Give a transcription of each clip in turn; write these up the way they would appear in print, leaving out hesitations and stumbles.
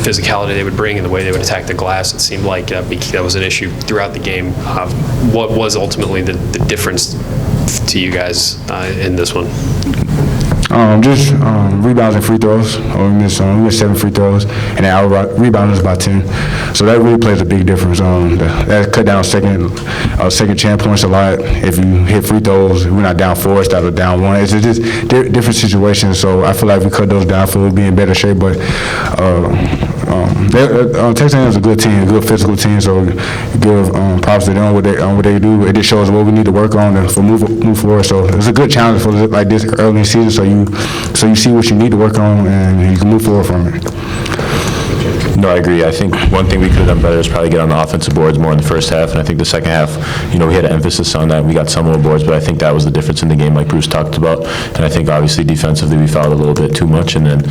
physicality they would bring and the way they would attack the glass, it seemed like that was an issue throughout the game. What was ultimately the difference to you guys in this one? Just rebounds and free throws. We missed 7 free throws, and then our rebound was about 10. So that really plays a big difference. That cut down second chance points a lot. If you hit free throws, we're not down 4 instead of down 1. It's just different situations. So I feel like we cut those down, we'll be in better shape. But Texas A&M is a good team, a good physical team. So give props to them on what they do. It just shows what we need to work on to move forward. So it's a good challenge for like this early in the season. So you see what you need to work on and you can move forward from it. No, I agree. I think one thing we could have done better is probably get on the offensive boards more in the first half, and I think the second half, we had an emphasis on that. We got some more boards, but I think that was the difference in the game, like Bruce talked about. And I think obviously defensively we fouled a little bit too much, and then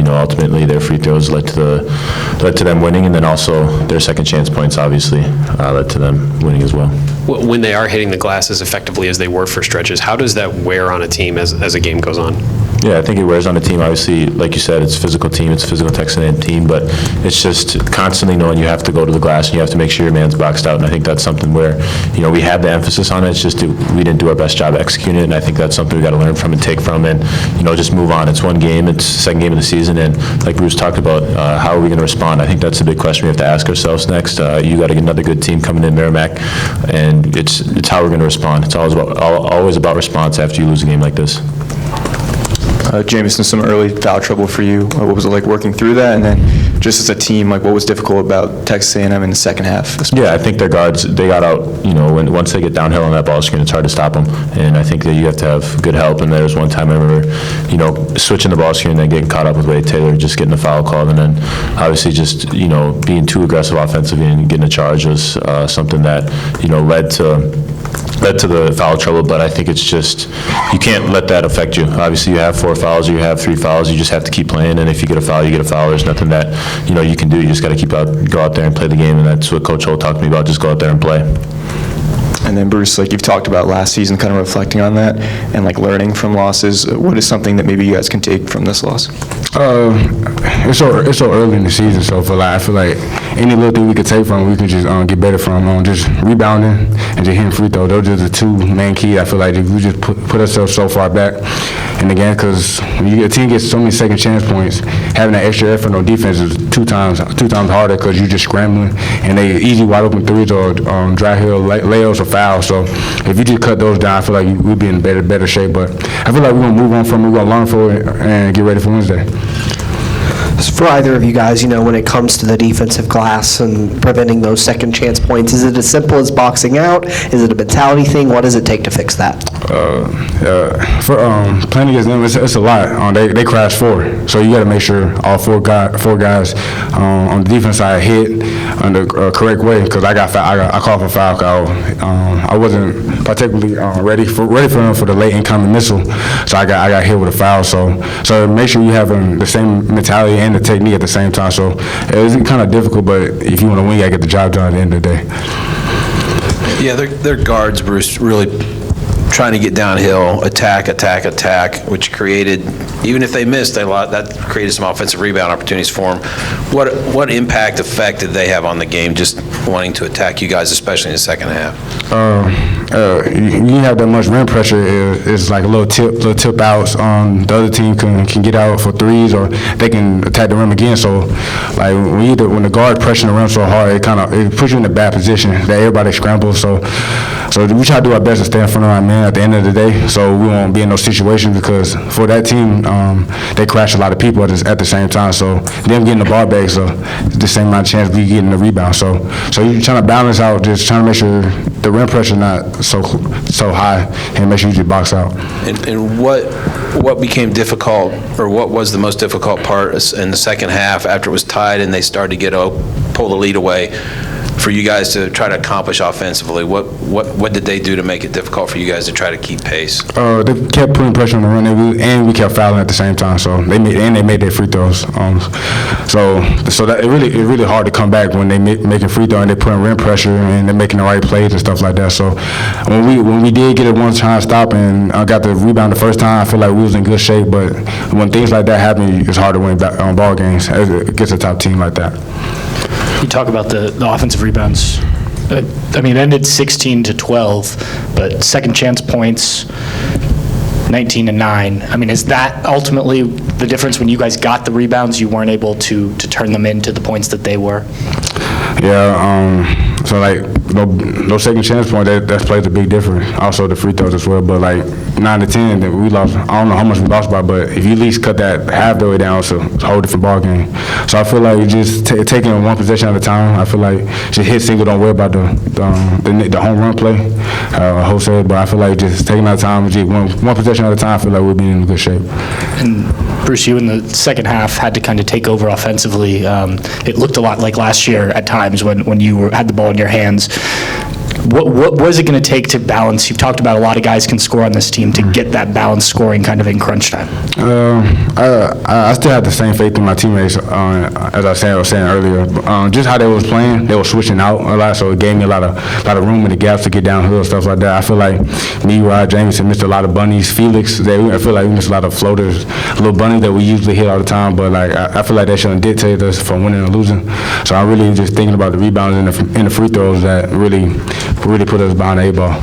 ultimately their free throws led to them winning, and then also their second chance points obviously led to them winning as well. When they are hitting the glass as effectively as they were for stretches, how does that wear on a team as a game goes on? Yeah, I think it wears on the team. Obviously, like you said, it's a physical team. It's a physical Texas A&M team, but it's just constantly knowing you have to go to the glass and you have to make sure your man's boxed out. And I think that's something where, we had the emphasis on it. It's just we didn't do our best job executing it, and I think that's something we got to learn from and take from, and just move on. It's one game. It's the second game of the season, and like Bruce talked about, how are we going to respond? I think that's the big question we have to ask ourselves next. You got to get another good team coming in, Merrimack, and it's how we're going to respond. It's always about response after you lose a game like this. Jamison, some early foul trouble for you. What was it like working through that? And then just as a team, what was difficult about Texas A&M in the second half? Yeah, I think their guards, they got out, once they get downhill on that ball screen, it's hard to stop them. And I think that you have to have good help. And there was one time I remember, switching the ball screen and then getting caught up with Wade Taylor, just getting a foul called. And then obviously just, being too aggressive offensively and getting a charge was something that, led to the foul trouble, but I think it's just, you can't let that affect you. Obviously, you have 4 fouls or you have 3 fouls, you just have to keep playing, and if you get a foul, you get a foul. There's nothing that, you can do. You just got to go out there and play the game, and that's what Coach Hull talked to me about, just go out there and play. And then, Bruce, you've talked about last season, kind of reflecting on that and learning from losses. What is something that maybe you guys can take from this loss? It's so early in the season, so I feel like any little thing we could take from, we can just get better from. Just rebounding and just hitting free throws. Those are the 2 main keys. I feel like if we just put ourselves so far back in the game, because when a team gets so many second chance points, having that extra effort on defense is two times harder because you're just scrambling and they easy wide open threes or dry hill layups or fouls. So if you just cut those down, I feel like we'd be in better shape. But I feel like we're gonna move on from it, we're gonna learn from it and get ready for Wednesday. For either of you guys, when it comes to the defensive glass and preventing those second chance points, is it as simple as boxing out? Is it a mentality thing? What does it take to fix that? For playing against them, it's a lot. They crash 4, so you got to make sure all four guys on the defense side hit on the correct way. Because I called for foul call. I wasn't particularly ready for them for the late incoming missile, so I got hit with a foul. So make sure you have the same mentality and the technique at the same time. So it's kind of difficult, but if you want to win, you got to get the job done at the end of the day. Yeah, their guards, Bruce, really trying to get downhill, attack, which created, even if they missed a lot, that created some offensive rebound opportunities for them. What effect did they have on the game, just wanting to attack you guys, especially in the second half? You have that much rim pressure. It's like a little tip outs. The other team can get out for threes, or they can attack the rim again. So, when the guard pressing the rim so hard, it puts you in a bad position that everybody scrambles. So we try to do our best to stay in front of our man at the end of the day, so we won't be in those situations, because for that team, they crash a lot of people at the same time. So them getting the ball back, so the same amount of chance we getting the rebound. So you're trying to balance out, just trying to make sure the rim pressure not so high, and make sure you just box out. And what became difficult, or what was the most difficult part in the second half after it was tied and they started to pull the lead away for you guys to try to accomplish offensively? What did they do to make it difficult for you guys to try to keep pace? They kept putting pressure on the run, and we kept fouling at the same time. So they made their free throws. So that it really hard to come back when they making free throw and they putting rim pressure and they're making the right plays and stuff like that. So when we did get it one time stop and I got the rebound the first time, I feel like we was in good shape. But when things like that happen, it's hard to win ball games against a top team like that. You talk about the offensive rebounds. I mean, it ended 16-12, but second chance points, 19-9. I mean, is that ultimately the difference when you guys got the rebounds, you weren't able to turn them into the points that they were? Yeah, so like those second chance points, that plays a big difference. Also the free throws as well, but like 9-10, that we lost. I don't know how much we lost by, but if you at least cut that half the way down, it's a whole different ball game. So I feel like you just taking one possession at a time. I feel like just hit single, don't worry about the home run play, Jose. But I feel like just taking our time, just one possession at a time. I feel like we'll be in good shape. And Bruce, you in the second half had to kind of take over offensively. It looked a lot like last year at times when you had the ball in your hands. What was it going to take to balance? You've talked about a lot of guys can score on this team to get that balanced scoring kind of in crunch time. I still have the same faith in my teammates, as I was saying earlier. Just how they was playing, they were switching out a lot, so it gave me a lot of room in the gaps to get downhill and stuff like that. I feel like me, Rod, Jamison missed a lot of bunnies. Felix, I feel like we missed a lot of floaters, little bunnies that we usually hit all the time. But like I feel like that shouldn't dictate us from winning or losing. So I'm really just thinking about the rebounds and the free throws that really put us behind the 8-ball.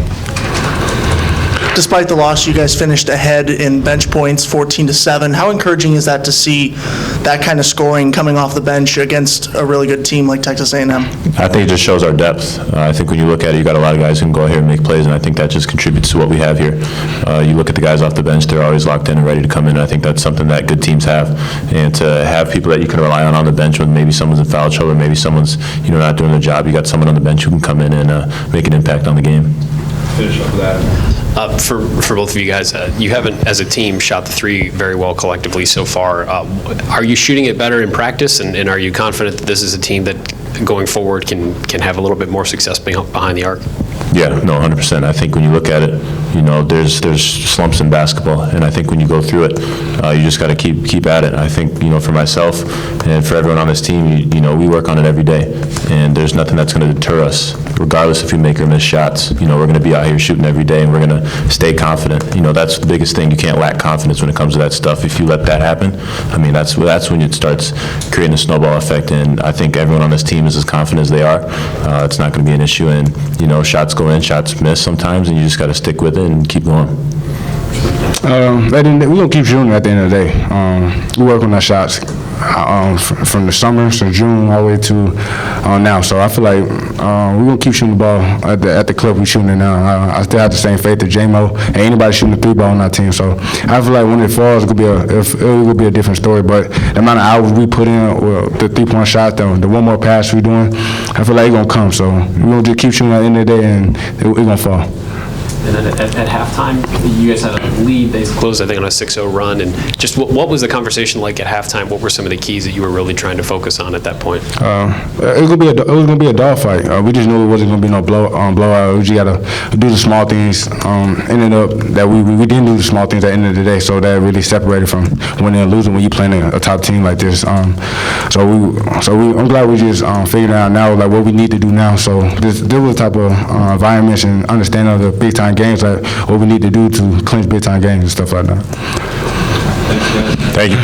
Despite the loss, you guys finished ahead in bench points, 14-7. How encouraging is that to see that kind of scoring coming off the bench against a really good team like Texas A&M? I think it just shows our depth. I think when you look at it, you got a lot of guys who can go here and make plays, and I think that just contributes to what we have here. You look at the guys off the bench; they're always locked in and ready to come in. I think that's something that good teams have, and to have people that you can rely on the bench when maybe someone's in foul trouble, or maybe someone's not doing their job, you got someone on the bench who can come in and make an impact on the game. Finish up with that. For both of you guys, you haven't, as a team, shot the three very well collectively so far. Are you shooting it better in practice, and are you confident that this is a team that, going forward, can have a little bit more success behind the arc? Yeah, no, 100%. I think when you look at it, there's slumps in basketball, and I think when you go through it, you just got to keep at it. I think, for myself and for everyone on this team, we work on it every day, and there's nothing that's going to deter us, regardless if we make or miss shots. We're going to be out here shooting every day, and we're going to stay confident. That's the biggest thing. You can't lack confidence when it comes to that stuff. If you let that happen, I mean, that's when it starts creating a snowball effect, and I think everyone on this team is as confident as they are. It's not going to be an issue, and, shots go in, shots miss sometimes, and you just got to stick with it and keep going. We're going to keep shooting at the end of the day. We work on our shots from the summer, so June, all the way to now. So I feel like we're going to keep shooting the ball at the club we're shooting it now. I still have the same faith that J-Mo and anybody shooting the 3-ball on our team. So I feel like when it falls, it will be a different story. But the amount of hours we put in, the 3-point shot, the one more pass we're doing, I feel like it's going to come. So we're going to just keep shooting at the end of the day, and it's going to fall. And then at halftime, you guys had a lead. They closed, I think, on a 6-0 run. And just what was the conversation like at halftime? What were some of the keys that you were really trying to focus on at that point? It was gonna be a dogfight. We just knew it wasn't gonna be no blowout. We just gotta do the small things. Ended up that we didn't do the small things at the end of the day, so that really separated from winning and losing when you playing a top team like this. I'm glad we just figured out now like what we need to do now. So this was the type of environments and understanding of the big time games, like what we need to do to clinch big time games and stuff like that. Thank you.